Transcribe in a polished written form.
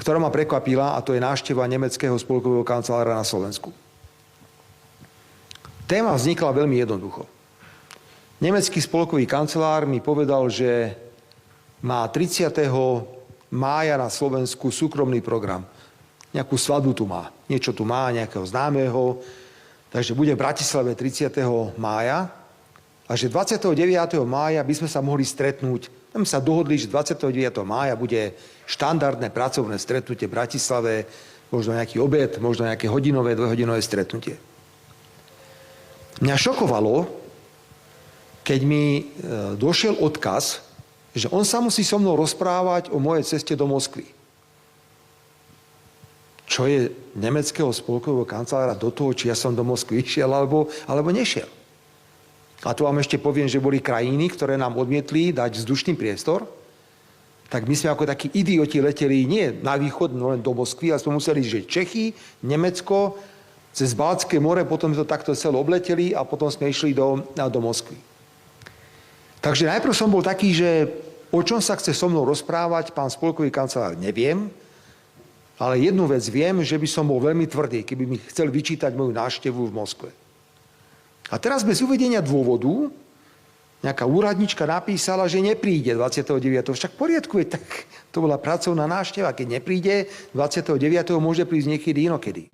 ktorá ma prekvapila, a to je návšteva nemeckého spolkového kancelára na Slovensku. Téma vznikla veľmi jednoducho. Nemecký spolkový kancelár mi povedal, že má 30. mája na Slovensku súkromný program. Nejakú svadbu tu má. Niečo tu má, nejakého známeho. Takže bude v Bratislave 30. mája. A že 29. mája by sme sa mohli stretnúť. Tam sa dohodli, že 29. mája bude štandardné pracovné stretnutie v Bratislave, možno nejaký obed, možno nejaké hodinové, dvojhodinové stretnutie. Mňa šokovalo, keď mi došiel odkaz, že on sa musí so mnou rozprávať o mojej ceste do Moskvy. Čo je nemeckého spolkového kancelára do toho, či ja som do Moskvy išiel alebo nešiel. A tu vám ešte poviem, že boli krajiny, ktoré nám odmietli dať vzdušný priestor, tak my sme ako takí idioti leteli nie na východ, no len do Moskvy, ale sme museli ísť Čechy, Nemecko, cez Baltské more, potom sme to takto celé obleteli a potom sme išli do Moskvy. Takže najprv som bol taký, že o čom sa chce so mnou rozprávať pán spolkový kancelár, neviem, ale jednu vec viem, že by som bol veľmi tvrdý, keby mi chcel vyčítať moju návštevu v Moskve. A teraz bez uvedenia dôvodu nejaká úradnička napísala, že nepríde 29. Však v poriadku, tak to bola pracovná návšteva. Keď nepríde 29. môže prísť niekedy inokedy.